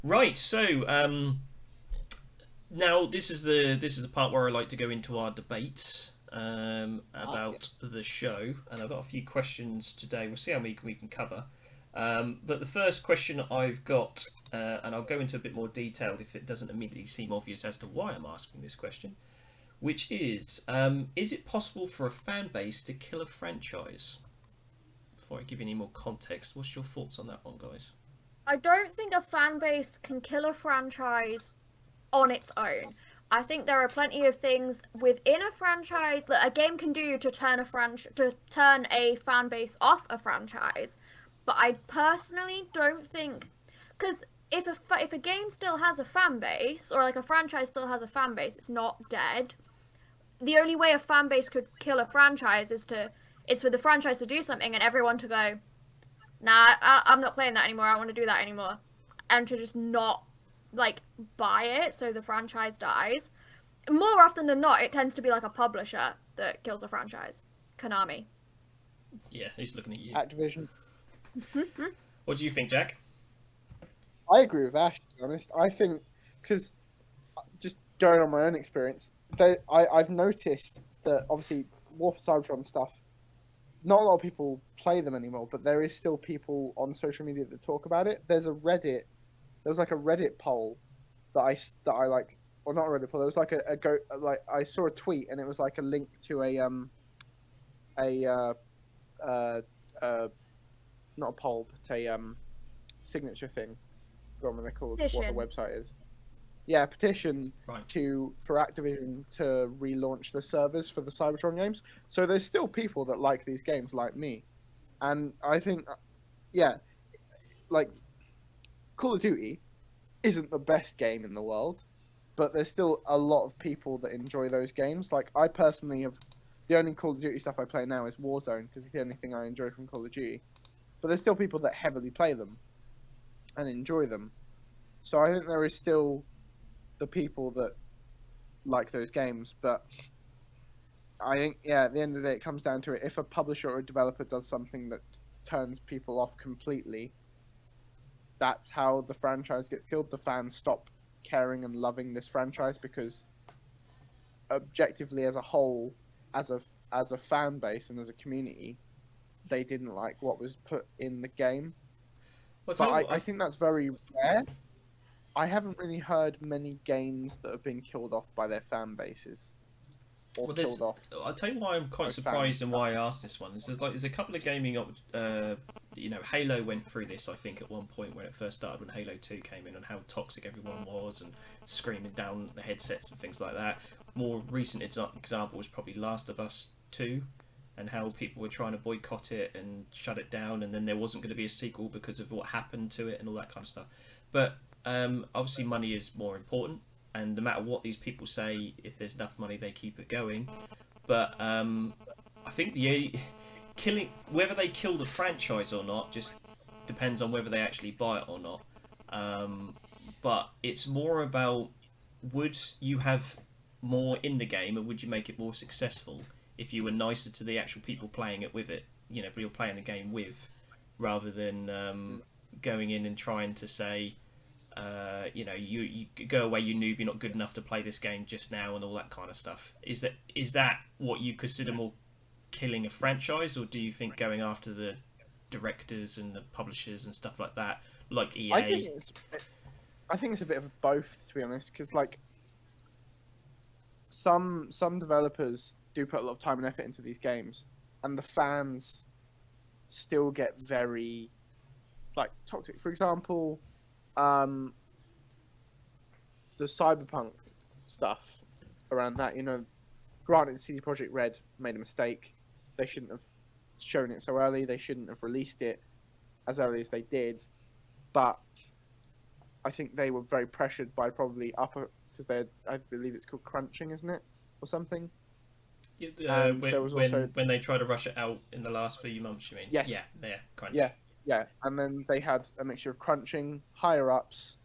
Right, so now this is the part where I like to go into our debate Yeah. about the show, and I've got a few questions today. We'll see how many we can cover. But the first question I've got, and I'll go into a bit more detail if it doesn't immediately seem obvious as to why I'm asking this question, which is it possible for a fan base to kill a franchise? Before I give you any more context, what's your thoughts on that one, guys? I don't think a fan base can kill a franchise on its own. I think there are plenty of things within a franchise that a game can do to turn a fan base off a franchise. But I personally don't think, because if a game still has a fan base, or like a franchise still has a fan base, it's not dead. The only way a fan base could kill a franchise is for the franchise to do something and everyone to go, nah, I'm not playing that anymore. I don't want to do that anymore, and to just not like buy it, so the franchise dies. More often than not, it tends to be like a publisher that kills a franchise. Konami. Yeah, he's looking at you. Activision. What do you think, Jack? I agree with Ash, to be honest. I think, because just going on my own experience, I've noticed that obviously War for Cybertron stuff, not a lot of people play them anymore, but there is still people on social media that talk about it. There was like a Reddit poll that I like, or not a Reddit poll. There was like a go like I saw a tweet and it was like a link to a uh, uh, not a poll but a signature thing. I forgot what they're called. What the Petition. website is. Yeah, petition Right. for Activision to relaunch the servers for the Cybertron games. So there's still people that like these games, like me, and I think, yeah, like Call of Duty isn't the best game in the world, but there's still a lot of people that enjoy those games. Like I personally have, the only Call of Duty stuff I play now is Warzone because it's the only thing I enjoy from Call of Duty. But there's still people that heavily play them and enjoy them. So I think there is still the people that like those games, but I think, yeah, at the end of the day, it comes down to it. If a publisher or a developer does something that turns people off completely, that's how the franchise gets killed. The fans stop caring and loving this franchise because objectively, as a whole, as a as a fan base and as a community, they didn't like what was put in the game. Well, I'll But tell you what. I think that's very rare. I haven't really heard many games that have been killed off by their fan bases or Well, killed off I'll tell you why I'm quite by fans. surprised and why I asked this one. There's a couple of gaming, Halo went through this. I think at one point when it first started, when Halo 2 came in, and how toxic everyone was and screaming down the headsets and things like that. More recent example was probably Last of Us 2, and how people were trying to boycott it and shut it down, and then there wasn't going to be a sequel because of what happened to it and all that kind of stuff. But obviously, money is more important, and no matter what these people say, if there's enough money, they keep it going. But I think the killing, whether they kill the franchise or not, just depends on whether they actually buy it or not. Um, but it's more about, would you have more in the game, and would you make it more successful if you were nicer to the actual people playing it with it? You're playing the game with, rather than going in and trying to say, you go away, you noob, you're not good enough to play this game just now, and all that kind of stuff. Is that what you consider more killing a franchise, or do you think going after the directors and the publishers and stuff like that, like I think EA? it's I think it's a bit of both, to be honest, because like some developers do put a lot of time and effort into these games, and the fans still get very like toxic. For example, um, the cyberpunk stuff around that. Granted, CD Projekt Red made a mistake. They shouldn't have shown it so early. They shouldn't have released it as early as they did. But I think they were very pressured by probably upper because I believe it's called crunching, isn't it, or something. And When there was when also when they try to rush it out in the last few months, you mean? Yeah, yes, there, yeah, crunch. yeah, and then they had a mixture of crunching, higher ups,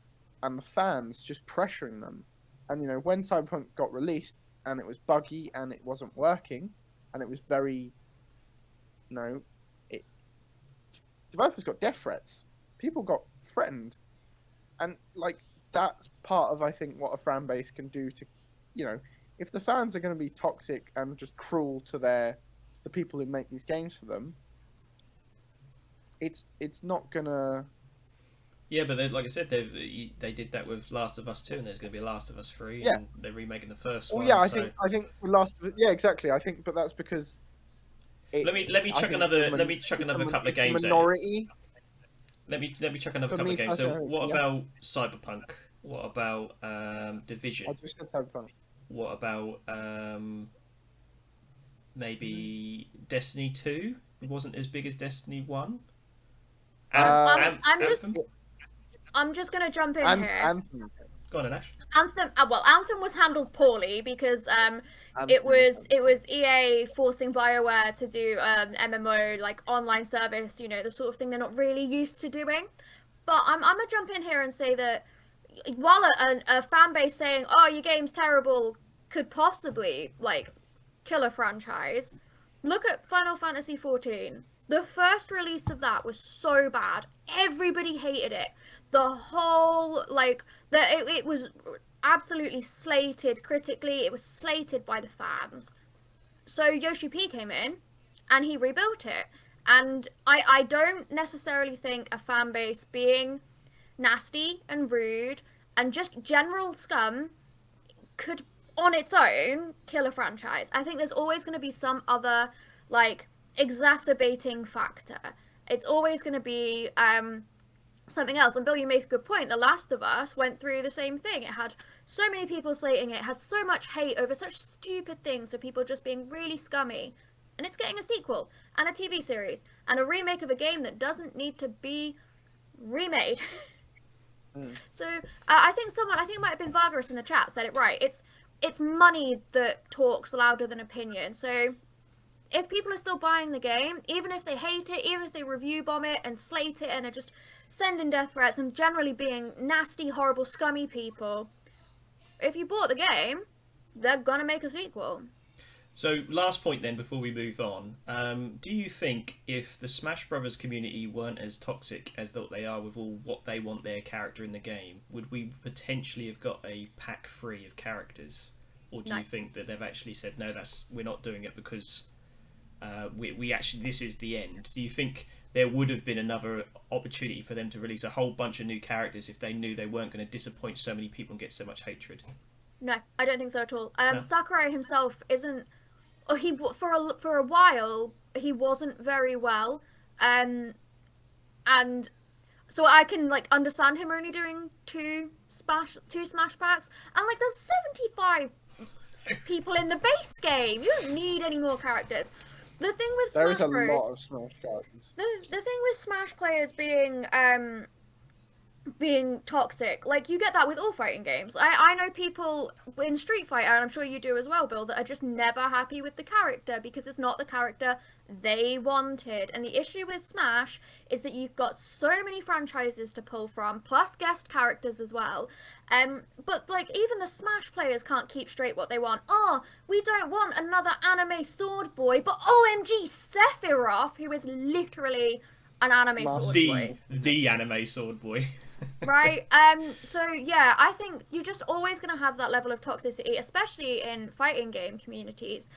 and the fans just pressuring them. And when Cyberpunk got released and it was buggy and it wasn't working, and it was very, you know, it developers got death threats. People got threatened And like that's part of I think what a fan base can do to, if the fans are going to be toxic and just cruel to the people who make these games for them, it's not gonna. Yeah, but like I said, they did that with Last of Us 2, and there's going to be a Last of Us 3, Yeah. and they're remaking the first Well, one. yeah, I so... think the last. Yeah, exactly. I think, but that's because. Let me chuck another couple of games at minority. Let me chuck another For couple me of games. So personally, what yeah. about Cyberpunk? What about Division? I just said Cyberpunk. What about maybe Destiny 2? It wasn't as big as Destiny 1. I'm just gonna jump in here. Anthem. Go on, Ash. Anthem. Well, Anthem was handled poorly because it was EA forcing BioWare to do MMO like online service. You know, the sort of thing they're not really used to doing. But I'm gonna jump in here and say that while a fan base saying, "Oh, your game's terrible," could possibly like kill a franchise. Look at Final Fantasy XIV. The first release of that was so bad. Everybody hated it. The whole it was absolutely slated critically. It was slated by the fans. So Yoshi P came in and he rebuilt it. And I don't necessarily think a fan base being nasty and rude and just general scum could on its own kill a franchise. I think there's always going to be some other like exacerbating factor. It's always going to be something else. And Bill, you make a good point. The Last of Us went through the same thing. It had so many people slating it, had so much hate over such stupid things for people just being really scummy. And it's getting a sequel and a TV series and a remake of a game that doesn't need to be remade. So I think it might have been Vargas in the chat said it right. It's money that talks louder than opinion. So if people are still buying the game, even if they hate it, even if they review bomb it and slate it and are just sending death threats and generally being nasty, horrible, scummy people, if you bought the game, they're gonna make a sequel. So last point then, before we move on, do you think if the Smash Brothers community weren't as toxic as they are with all what they want their character in the game, would we potentially have got a pack free of characters? Or do you think that they've actually said, no, we're not doing it because we actually, this is the end? Do you think there would have been another opportunity for them to release a whole bunch of new characters if they knew they weren't going to disappoint so many people and get so much hatred? No, I don't think so at all. No? Sakurai himself isn't. For a while he wasn't very well, and so I can like understand him only doing two smash packs, and like there's 75 people in the base game. You don't need any more characters. The thing with there Smash is a lot of Smash characters. The thing with Smash players being toxic, like you get that with all fighting games. I know people in Street Fighter, and I'm sure you do as well, Bill, that are just never happy with the character because it's not the character they wanted. And the issue with Smash is that you've got so many franchises to pull from, plus guest characters as well. But like even the Smash players can't keep straight what they want. Oh, we don't want another anime sword boy, but OMG Sephiroth, who is literally an anime sword boy. The anime sword boy. Right. So yeah, I think you're just always going to have that level of toxicity, especially in fighting game communities,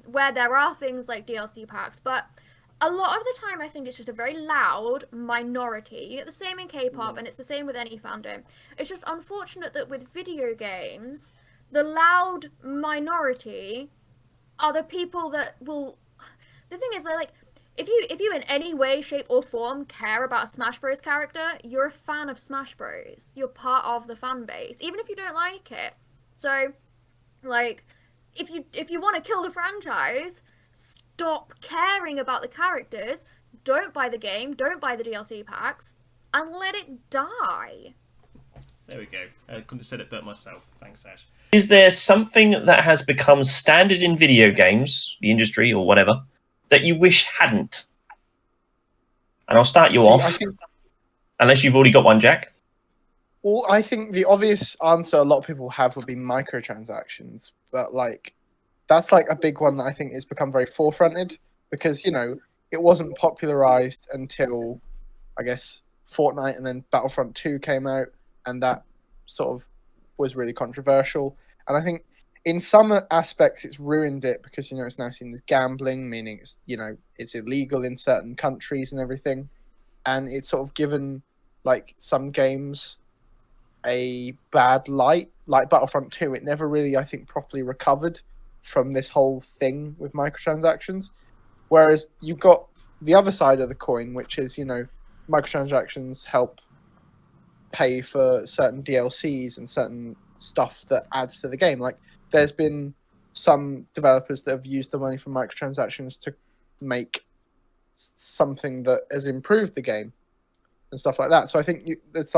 where there are things like DLC packs, but a lot of the time I think it's just a very loud minority. You get the same in K-pop, and it's the same with any fandom. It's just unfortunate that with video games, the loud minority are the people that will. The thing is, they're like. If you in any way, shape, or form care about a Smash Bros. Character, you're a fan of Smash Bros. You're part of the fan base, even if you don't like it. So, like, if you want to kill the franchise, stop caring about the characters. Don't buy the game. Don't buy the DLC packs, and let it die. There we go. I couldn't have said it better myself. Thanks, Ash. Is there something that has become standard in video games, the industry, or whatever, that you wish hadn't? And I'll start you off, unless you've already got one, Jack. Well, I think the obvious answer a lot of people have would be microtransactions, but like that's like a big one that I think has become very forefronted because it wasn't popularized until I guess Fortnite and then Battlefront 2 came out, and that sort of was really controversial. And I think in some aspects it's ruined it because it's now seen as gambling, meaning it's it's illegal in certain countries and everything, and it's sort of given like some games a bad light, like Battlefront 2. It never really, I think, properly recovered from this whole thing with microtransactions. Whereas you've got the other side of the coin, which is, microtransactions help pay for certain DLCs and certain stuff that adds to the game. Like, there's been some developers that have used the money from microtransactions to make something that has improved the game and stuff like that. So I think it's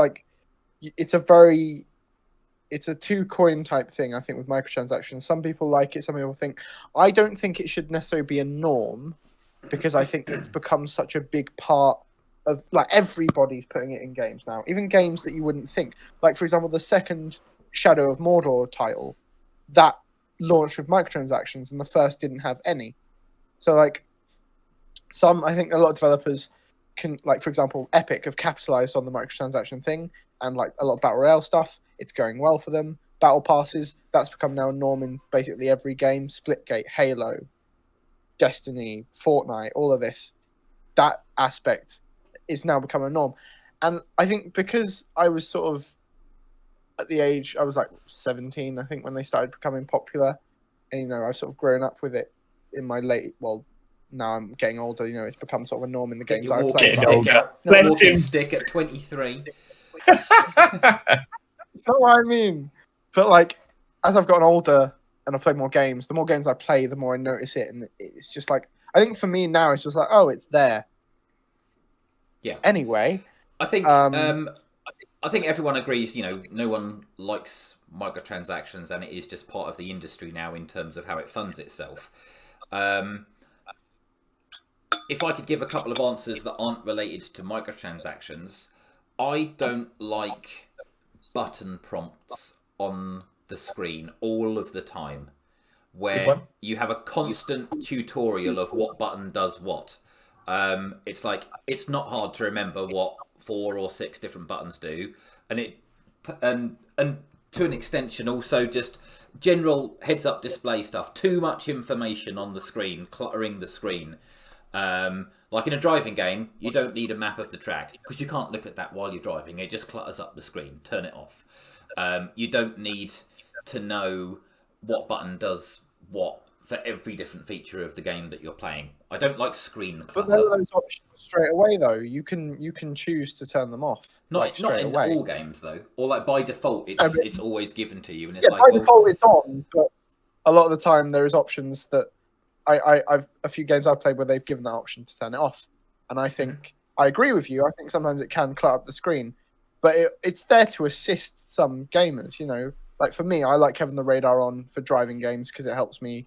a two coin type thing, I think, with microtransactions. Some people like it, some people think. I don't think it should necessarily be a norm, because I think it's become such a big part of, like, everybody's putting it in games now, even games that you wouldn't think. Like, for example, the second Shadow of Mordor title, that launched with microtransactions, and the first didn't have any. So, like, I think a lot of developers can, like, for example, Epic have capitalized on the microtransaction thing, and like a lot of Battle Royale stuff, it's going well for them. Battle passes, that's become now a norm in basically every game. Splitgate, Halo, Destiny, Fortnite, all of this, that aspect is now become a norm. And I think because I was sort of at the age, I was like 17, I think, when they started becoming popular, and I've sort of grown up with it in my now I'm getting older, it's become sort of a norm in the games I play. Walking stick at 23. That's not what I mean. But, like, as I've gotten older and I've played more games, the more games I play, the more I notice it. And it's just like, I think for me now, it's just like, oh, it's there. Yeah. Anyway. I think everyone agrees, no one likes microtransactions, and it is just part of the industry now in terms of how it funds itself. If I could give a couple of answers that aren't related to microtransactions, I don't like button prompts on the screen all of the time, where you have a constant tutorial of what button does what. It's like, it's not hard to remember what 4 or 6 different buttons do, and to an extension also just general heads-up display stuff. Too much information on the screen, cluttering the screen. Like in a driving game, you don't need a map of the track, because you can't look at that while you're driving. It just clutters up the screen. Turn it off. You don't need to know what button does what for every different feature of the game that you're playing. I don't like screen clutter. But there are those options straight away, though. You can choose to turn them off. Not in all games, though. Or like by default, it's always given to you, and it's by default it's on. But a lot of the time, there is options that I've a few games I've played where they've given that option to turn it off, and I think I agree with you. I think sometimes it can clutter up the screen, but it's there to assist some gamers. Like for me, I like having the radar on for driving games because it helps me,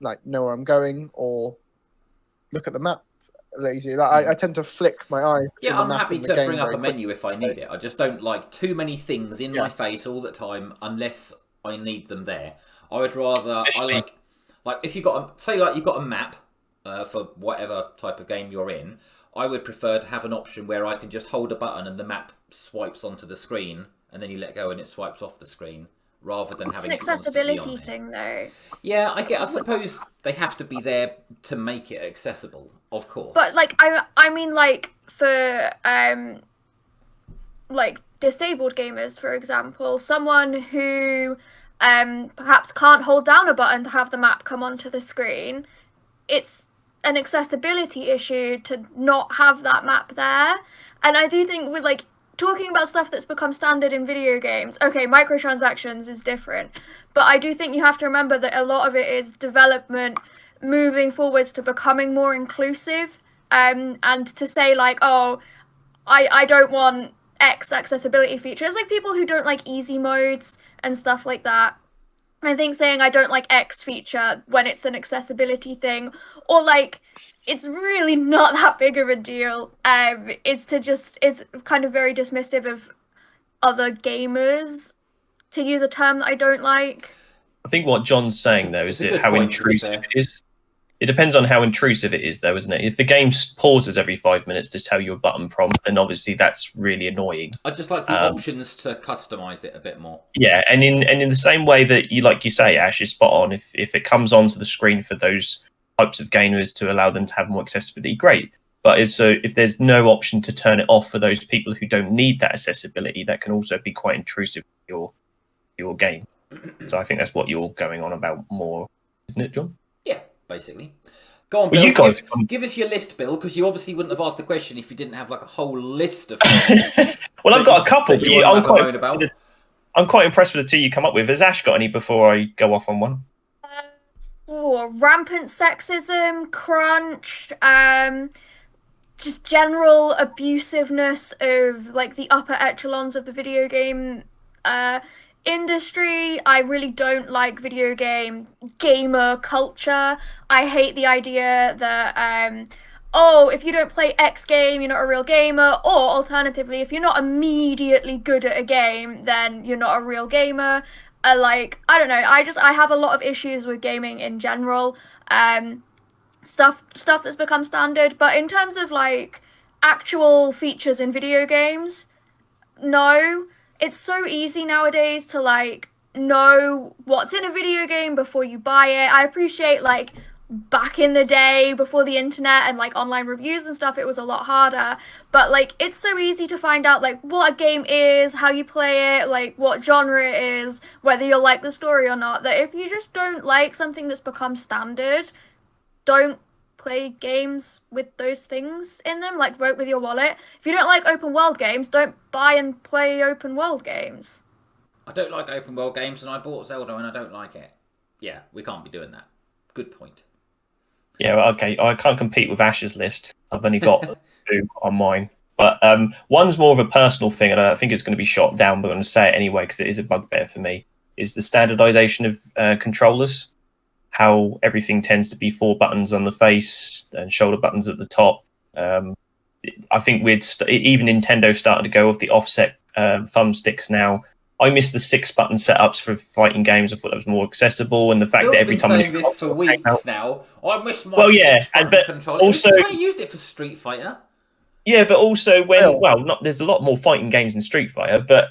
like, know where I'm going or look at the map easier. I tend to flick my eye. Yeah, I'm happy to bring up a menu if I need it. I just don't like too many things in my face all the time unless I need them there. I would rather like if you've got you've got a map for whatever type of game you're in, I would prefer to have an option where I can just hold a button and the map swipes onto the screen, and then you let go and it swipes off the screen, rather than having an accessibility thing, though. Yeah, I suppose they have to be there to make it accessible, of course. But like, I mean, like for like disabled gamers, for example, someone who perhaps can't hold down a button to have the map come onto the screen, it's an accessibility issue to not have that map there. And I do think with, like, talking about stuff that's become standard in video games, okay, microtransactions is different, but I do think you have to remember that a lot of it is development moving forwards to becoming more inclusive, and to say, like, oh, I don't want X accessibility features, like people who don't like easy modes and stuff like that. I think saying I don't like X feature when it's an accessibility thing, or like it's really not that big of a deal, is kind of very dismissive of other gamers, to use a term that I don't like. I think what John's saying, though, is how intrusive it is. It depends on how intrusive it is, though, isn't it? If the game pauses every 5 minutes to tell you a button prompt, then obviously that's really annoying. I just like the options to customize it a bit more. Yeah, and in the same way that you say, Ash, is spot on. If it comes onto the screen for those types of gamers to allow them to have more accessibility, great. But if there's no option to turn it off for those people who don't need that accessibility, that can also be quite intrusive to your game. So I think that's what you're going on about more, isn't it, John? Yeah, basically. Go on, Well, Bill. you guys give us your list, Bill, because you obviously wouldn't have asked the question if you didn't have like a whole list of things. Well, I've got a couple. I'm quite impressed with the two you come up with. Has Ash got any before I go off on one? Rampant sexism, crunch, just general abusiveness of like the upper echelons of the video game industry. I really don't like video game gamer culture. I hate the idea that if you don't play X game, you're not a real gamer, or alternatively, if you're not immediately good at a game, then you're not a real gamer. I don't know, I have a lot of issues with gaming in general. Stuff that's become standard, but in terms of like actual features in video games, no. It's so easy nowadays to like know what's in a video game before you buy it. I appreciate like back in the day before the internet and like online reviews and stuff, it was a lot harder, but like it's so easy to find out like what a game is, how you play it, like what genre it is, whether you'll like the story or not, that if you just don't like something that's become standard, don't play games with those things in them. Like, vote with your wallet. If you don't like open world games, don't buy and play open world games. I don't like open world games, and I bought Zelda and I don't like it. Yeah, we can't be doing that. Good point. Yeah, well, okay. I can't compete with Ash's list. I've only got two on mine. But one's more of a personal thing, and I think it's going to be shot down, but I'm going to say it anyway because it is a bugbear for me, is the standardization of controllers. How everything tends to be 4 buttons on the face and shoulder buttons at the top. I think even Nintendo started to go with the offset thumbsticks now. I miss the 6-button setups for fighting games. I thought that was more accessible, and the fact that every time saying this for weeks now. I miss my but controller. Also I only used it for Street Fighter. Yeah, but also there's a lot more fighting games in Street Fighter, but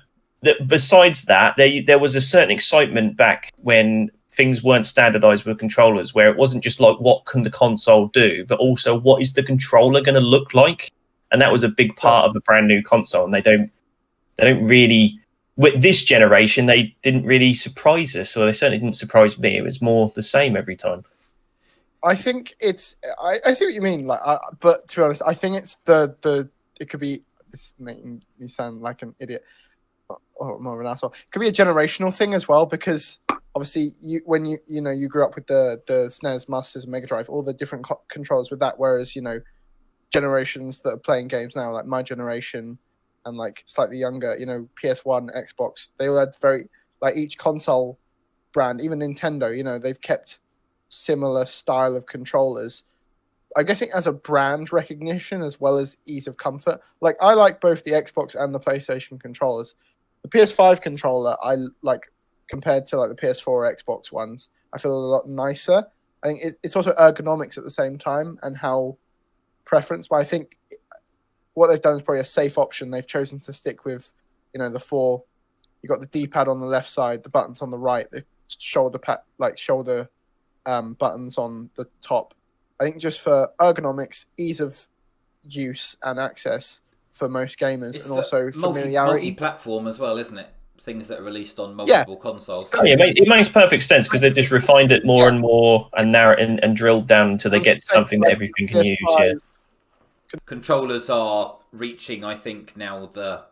besides that, there was a certain excitement back when things weren't standardized with controllers, where it wasn't just like what can the console do, but also what is the controller going to look like, and that was a big part of a brand new console. And they don't really, with this generation, they didn't really surprise us, or they certainly didn't surprise me. It was more the same every time. I think it's. I see what you mean. But to be honest, I think it's the. It could be. This is making me sound like an idiot or more of an asshole. It could be a generational thing as well, because obviously when you grew up with the SNES, Master System, Mega Drive, all the different controls with that, whereas generations that are playing games now, like my generation and like slightly younger, PS1, Xbox, they all had very, like, each console brand, even Nintendo, they've kept similar style of controllers. I guess it has a brand recognition as well as ease of comfort. Like, I like both the Xbox and the PlayStation controllers. The PS5 controller, I like, compared to like the PS4 or Xbox ones, I feel a lot nicer. I think it's also ergonomics at the same time and how preference. But I think what they've done is probably a safe option. They've chosen to stick with, the 4. You got the D-pad on the left side, the buttons on the right, the shoulder buttons on the top. I think just for ergonomics, ease of use and access for most gamers, and also familiarity. Multi-platform as well, isn't it? Things that are released on multiple consoles. Oh, yeah, it makes perfect sense because they've just refined it more and more and narrowed and drilled down until they get something that everything can use. Yeah. Controllers are reaching, I think, now the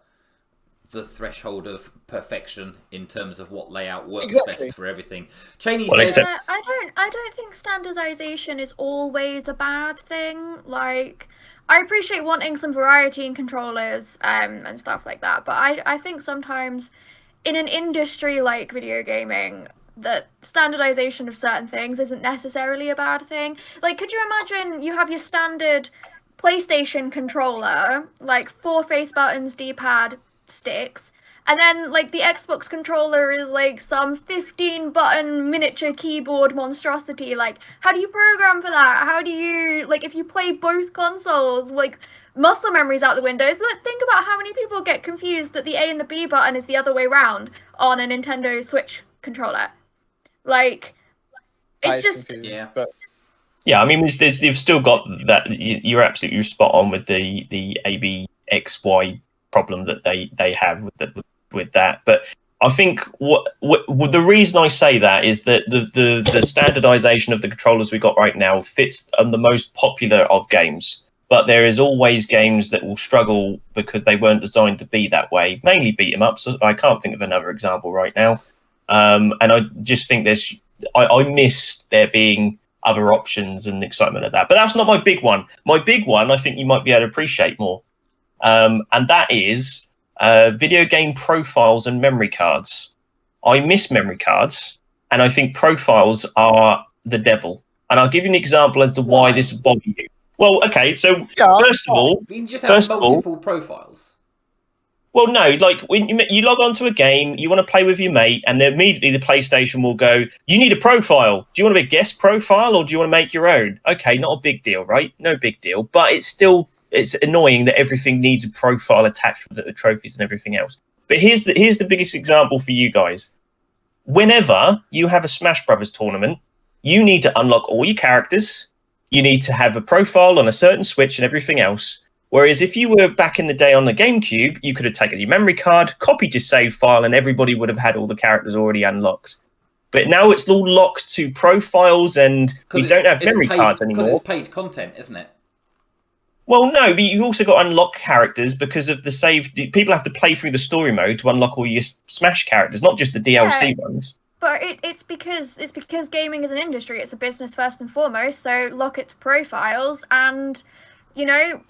threshold of perfection in terms of what layout works best for everything. Cheney says, I don't think standardization is always a bad thing. Like, I appreciate wanting some variety in controllers and stuff like that, but I think sometimes in an industry like video gaming, that standardization of certain things isn't necessarily a bad thing. Like, could you imagine you have your standard PlayStation controller, like 4 face buttons, D-pad, sticks, And then, like, the Xbox controller is, like, some 15-button miniature keyboard monstrosity. Like, how do you program for that? How do you, like, if you play both consoles, like, muscle memory's out the window. Think about how many people get confused that the A and the B button is the other way round on a Nintendo Switch controller. Like, it's just... Yeah. But... Yeah, I mean, you've still got that. You're absolutely spot on with the ABXY problem that they have with that. But I think what the reason I say that is that the standardization of the controllers we got right now fits on the most popular of games. But there is always games that will struggle because they weren't designed to be that way. Mainly beat 'em ups. So I can't think of another example right now. And I just think I miss there being other options and excitement of that. But that's not my big one. My big one, I think you might be able to appreciate more. And that is video game profiles and memory cards. I miss memory cards, and I think profiles are the devil. And I'll give you an example as to why this bothers you. Well, okay, so first of all... You can just have multiple profiles. Well, no, like when you log on to a game, you want to play with your mate, and then immediately the PlayStation will go, you need a profile. Do you want to be a guest profile, or do you want to make your own? Okay, not a big deal, right? No big deal. But it's annoying that everything needs a profile attached with it, the trophies and everything else. But here's the biggest example for you guys. Whenever you have a Smash Brothers tournament, you need to unlock all your characters. You need to have a profile on a certain Switch and everything else. Whereas if you were back in the day on the GameCube, you could have taken your memory card, copied your save file, and everybody would have had all the characters already unlocked. But now it's all locked to profiles, and we don't have memory cards anymore. Because it's paid content, isn't it? Well, no, but you've also got to unlock characters because of the save. People have to play through the story mode to unlock all your Smash characters, not just the DLC ones. But it's because gaming is an industry. It's a business first and foremost. So lock it to profiles, and you know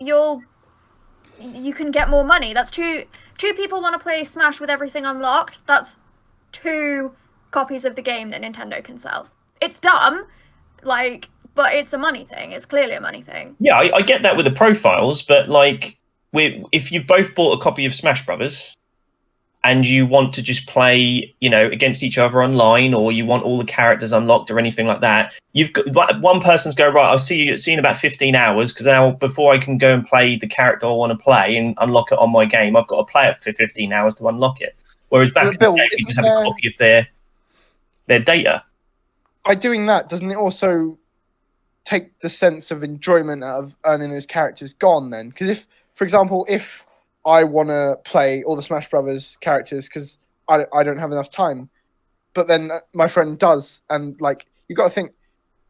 you can get more money. That's two people want to play Smash with everything unlocked. That's 2 copies of the game that Nintendo can sell. It's dumb, like, but it's a money thing. It's clearly a money thing. Yeah, I get that with the profiles, but like, if you've both bought a copy of Smash Brothers and you want to just play, you know, against each other online, or you want all the characters unlocked or anything like that, you've got one person's go, right, I'll see you in about 15 hours, because now before I can go and play the character I want to play and unlock it on my game, I've got to play it for 15 hours to unlock it. Whereas back in the day, you just have a copy of their data. By doing that, doesn't it also take the sense of enjoyment out of earning those characters gone then? Because if, for example, if I want to play all the Smash Brothers characters because I don't have enough time, but then my friend does, and like, you got to think,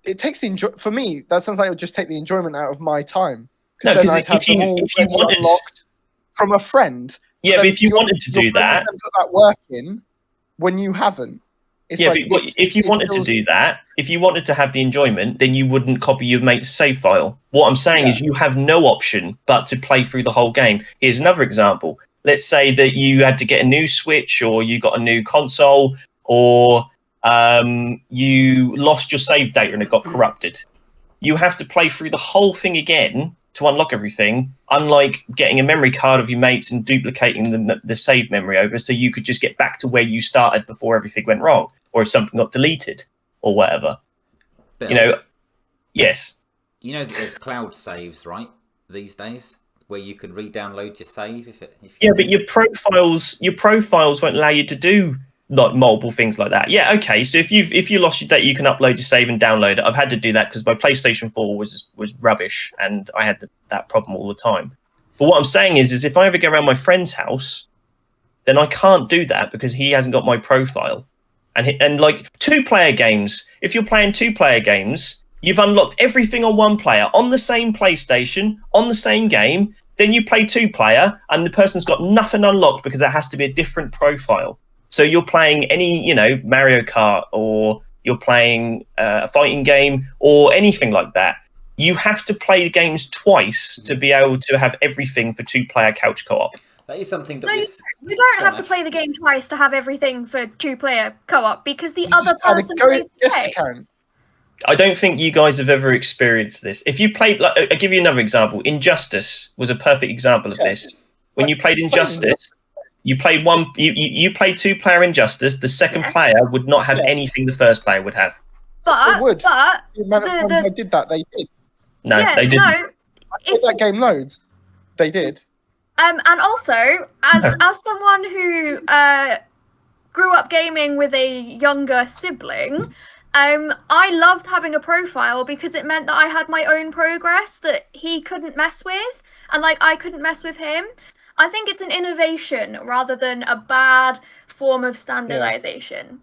it takes for me, that sounds like it would just take the enjoyment out of my time. No, because if you wanted unlocked from a friend. Yeah, but if you wanted to do that, put that work in when you haven't. But if you wanted to do that, if you wanted to have the enjoyment, then you wouldn't copy your mate's save file. What I'm saying is you have no option but to play through the whole game. Here's another example. Let's say that you had to get a new Switch, or you got a new console, or you lost your save data and it got corrupted. You have to play through the whole thing again to unlock everything, unlike getting a memory card of your mates and duplicating the save memory over, so you could just get back to where you started before everything went wrong, or if something got deleted or whatever. Bill, you know, yes. You know that there's cloud saves, right, these days, where you can re-download your save but your profiles won't allow you to do like multiple things like that. Yeah, okay. So if you lost your data, you can upload your save and download it. I've had to do that because my PlayStation 4 was rubbish, and I had that problem all the time. But what I'm saying is if I ever go around my friend's house, then I can't do that because he hasn't got my profile. And like 2-player games, if you're playing 2-player games, you've unlocked everything on 1 player on the same PlayStation on the same game. Then you play 2-player, and the person's got nothing unlocked because it has to be a different profile. So you're playing any, you know, Mario Kart, or you're playing a fighting game, or anything like that. You have to play the games twice to be able to have everything for 2-player couch co-op. That is something that you don't have to play the game twice to have everything for 2-player co-op, because the other person plays the game. I don't think you guys have ever experienced this. If you played, like, I'll give you another example. Injustice was a perfect example of this. When you played Injustice, You played you played 2-player Injustice. The second player would not have anything the first player would have. Yes, they would. But The amount of times I did that, they did. No, they didn't. I played that game loads. They did. And also, as someone who grew up gaming with a younger sibling, I loved having a profile because it meant that I had my own progress that he couldn't mess with, and like I couldn't mess with him. I think it's an innovation rather than a bad form of standardization.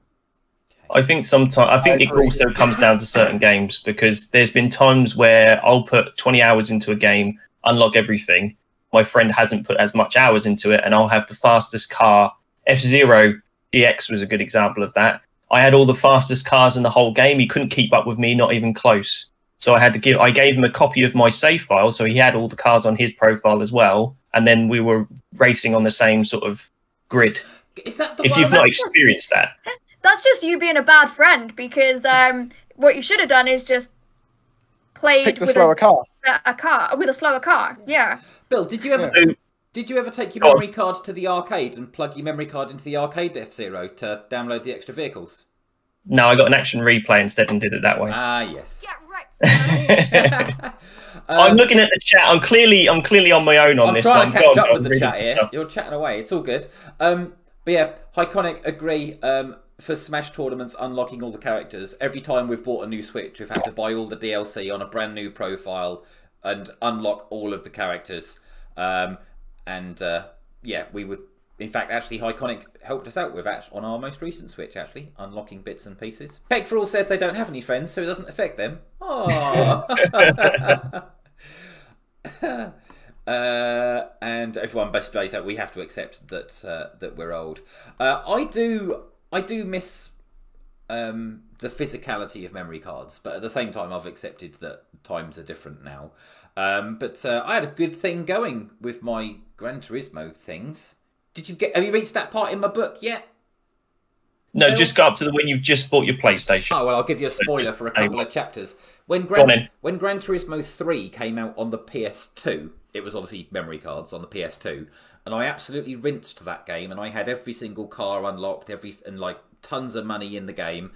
I think it also comes down to certain games, because there's been times where I'll put 20 hours into a game, unlock everything. My friend hasn't put as much hours into it, and I'll have the fastest car. F-Zero GX was a good example of that. I had all the fastest cars in the whole game. He couldn't keep up with me, not even close. So I gave him a copy of my save file, so he had all the cars on his profile as well. And then we were racing on the same sort of grid. Is that if you've not experienced that? That's just you being a bad friend, because what you should have done is just played Pick the with slower car. a car with a slower car. Yeah. Bill, did you ever take your memory card to the arcade and plug your memory card into the arcade F-Zero to download the extra vehicles? No, I got an action replay instead and did it that way. Ah, yes. Yeah, right. I'm looking at the chat. I'm clearly on my own on this one. I'm trying to catch up with the chat here. You're chatting away. It's all good. But yeah, Iconic agree. For Smash tournaments, unlocking all the characters. Every time we've bought a new Switch, we've had to buy all the DLC on a brand new profile and unlock all of the characters. Yeah, we would. In fact, actually, Iconic helped us out with that on our most recent Switch, actually, unlocking bits and pieces. Peck for All says they don't have any friends, so it doesn't affect them. Oh. And everyone basically says that we have to accept that we're old. I do miss the physicality of memory cards, but at the same time, I've accepted that times are different now. But I had a good thing going with my Gran Turismo things. Have you reached that part in my book yet? No, just go up to when you've just bought your PlayStation. Oh, well, I'll give you a spoiler for a couple of chapters. When Gran Turismo 3 came out on the PS2, it was obviously memory cards on the PS2, and I absolutely rinsed that game, and I had every single car unlocked, and like tons of money in the game.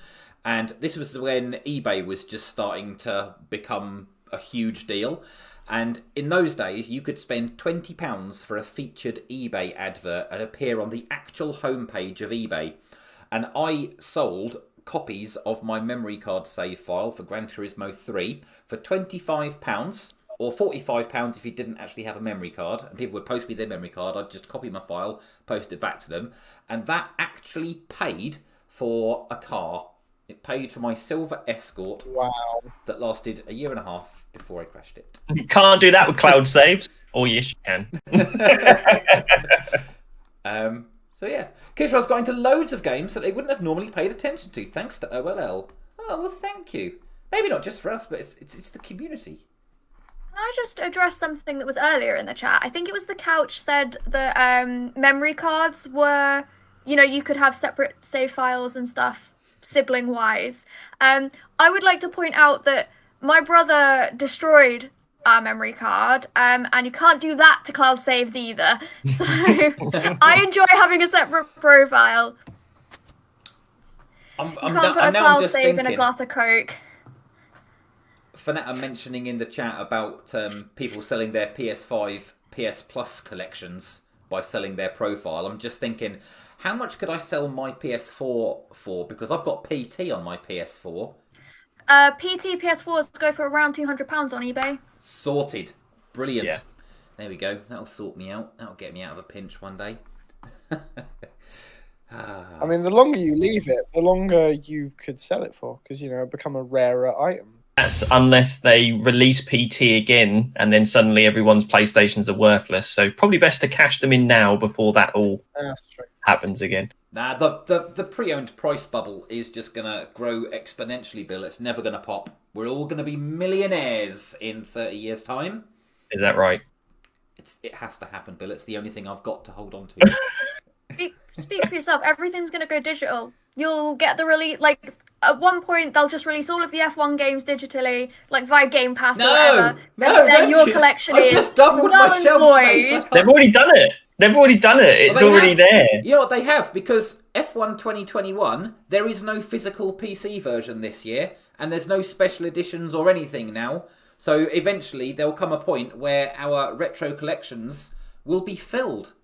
And this was when eBay was just starting to become a huge deal. And in those days, you could spend £20 for a featured eBay advert and appear on the actual homepage of eBay. And I sold copies of my memory card save file for Gran Turismo 3 for £25 or £45 if you didn't actually have a memory card. And people would post me their memory card. I'd just copy my file, post it back to them. And that actually paid for a car. It paid for my silver Escort. Wow. That lasted a year and a half before I crashed it. You can't do that with cloud saves. Oh, yes, you can. So yeah, Kishra's got into loads of games that they wouldn't have normally paid attention to, thanks to OLL. Oh, well, thank you. Maybe not just for us, but it's the community. Can I just address something that was earlier in the chat? I think it was the Couch said that memory cards were, you could have separate save files and stuff, sibling-wise. I would like to point out that my brother destroyed our memory card, and you can't do that to cloud saves either. So I enjoy having a separate profile. You can't put a cloud save in a glass of Coke. Fanetta mentioning in the chat about people selling their PS5, PS Plus collections by selling their profile. I'm just thinking, how much could I sell my PS4 for? Because I've got PT on my PS4. PT PS4s go for around £200 on eBay. Sorted. Brilliant. Yeah. There we go. That'll sort me out. That'll get me out of a pinch one day. I mean, the longer you leave it, the longer you could sell it for, because, it become a rarer item. That's unless they release PT again, and then suddenly everyone's PlayStations are worthless. So probably best to cash them in now before that all happens again. Nah, the pre-owned price bubble is just going to grow exponentially, Bill. It's never going to pop. We're all going to be millionaires in 30 years' time. Is that right? It has to happen, Bill. It's the only thing I've got to hold on to. Speak for yourself. Everything's going to go digital. You'll get the release, at one point, they'll just release all of the F1 games digitally, via Game Pass or whatever. No, then your collection I've is just doubled my shelf space. They've already done it. They've already done it. It's already there. You know what they have? Because F1 2021, there is no physical PC version this year, and there's no special editions or anything now. So eventually there'll come a point where our retro collections will be filled,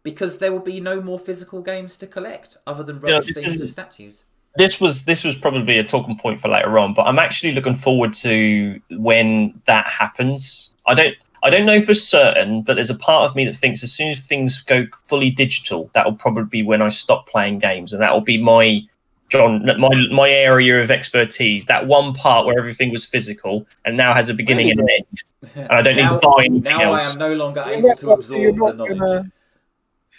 because there will be no more physical games to collect other than rubbish things of statues. This was probably a talking point for later on, but I'm actually looking forward to when that happens. I don't know for certain, but there's a part of me that thinks as soon as things go fully digital, that will probably be when I stop playing games, and that will be my area of expertise. That one part where everything was physical and now has a beginning and an end, and I don't need to buy anything else. I am no longer able to absorb the knowledge.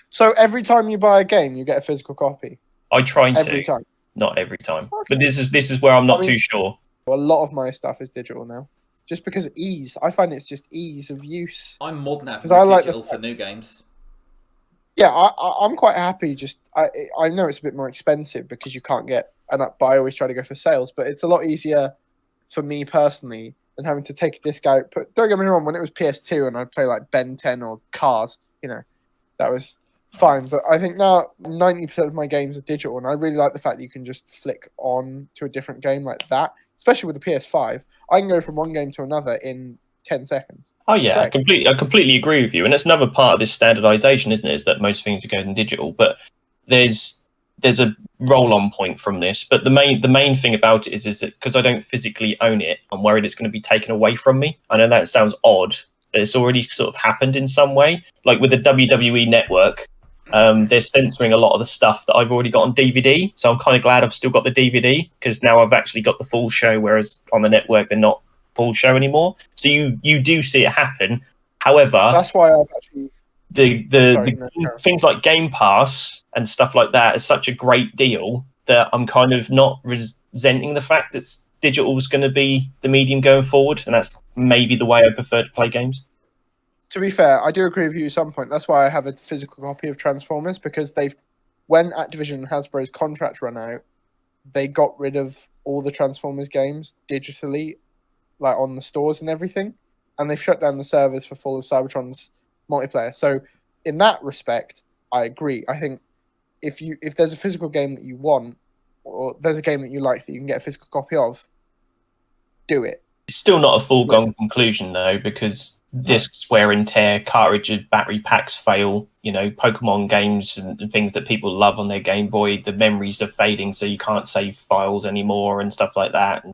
So every time you buy a game, you get a physical copy. I try to. Every time. Not every time, but this is where I'm not too sure. A lot of my stuff is digital now. Just because of ease. I find it's just ease of use. I'm more than happy with digital for new games. Yeah, I'm quite happy. I know it's a bit more expensive because you can't get, but I always try to go for sales. But it's a lot easier for me personally than having to take a disc out. But don't get me wrong, when it was PS2 and I'd play like Ben 10 or Cars, that was fine. But I think now 90% of my games are digital, and I really like the fact that you can just flick on to a different game like that, especially with the PS5. I can go from one game to another in 10 seconds. Oh yeah, I completely agree with you, and that's another part of this standardization, isn't it? Is that most things are going digital, but there's a roll-on point from this. But the main thing about it is that because I don't physically own it, I'm worried it's going to be taken away from me. I know that sounds odd, but it's already sort of happened in some way. Like with the WWE Network, they're censoring a lot of the stuff that I've already got on DVD. So I'm kind of glad I've still got the DVD, because now I've actually got the full show, whereas on the network they're not full show anymore. So you do see it happen. However, that's why I've actually things like Game Pass and stuff like that is such a great deal that I'm kind of not resenting the fact that digital is going to be the medium going forward, and that's maybe the way I prefer to play games. To be fair, I do agree with you at some point. That's why I have a physical copy of Transformers, because when Activision and Hasbro's contract ran out, they got rid of all the Transformers games digitally, like on the stores and everything, and they've shut down the servers for Fall of Cybertron's multiplayer. So in that respect, I agree. I think if there's a physical game that you want, or there's a game that you like that you can get a physical copy of, do it. It's still not a foregone conclusion though, because discs wear and tear, cartridge battery packs fail, Pokemon games and things that people love on their Game Boy, the memories are fading, so you can't save files anymore and stuff like that. And,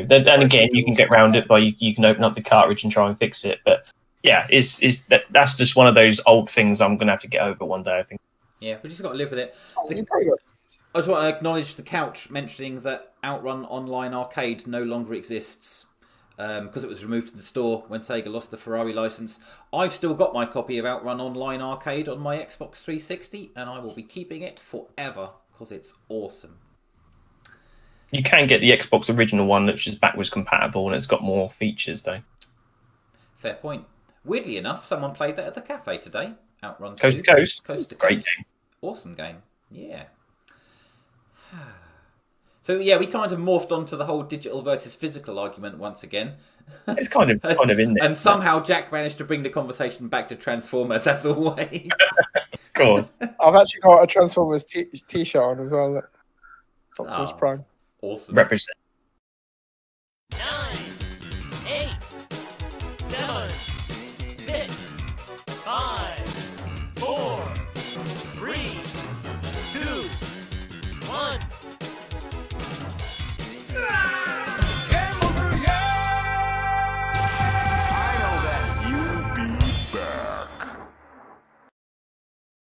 then again, you can get around it by you can open up the cartridge and try and fix it. But yeah, that's just one of those old things I'm going to have to get over one day, I think. Yeah, we just got to live with it. I just want to acknowledge the Couch mentioning that Outrun Online Arcade no longer exists because it was removed from the store when Sega lost the Ferrari license. I've still got my copy of Outrun Online Arcade on my Xbox 360, and I will be keeping it forever because it's awesome. You can get the Xbox original one, which is backwards compatible, and it's got more features, though. Fair point. Weirdly enough, someone played that at the cafe today. Outrun Coast to Coast. Coast to Great Coast. game. Awesome game. Yeah. So yeah, we kind of morphed onto the whole digital versus physical argument once again. It's kind of in there. And somehow Jack managed to bring the conversation back to Transformers, as always. Of course. I've actually got a Transformers t-shirt on as well. Optimus Prime. Awesome. Represent.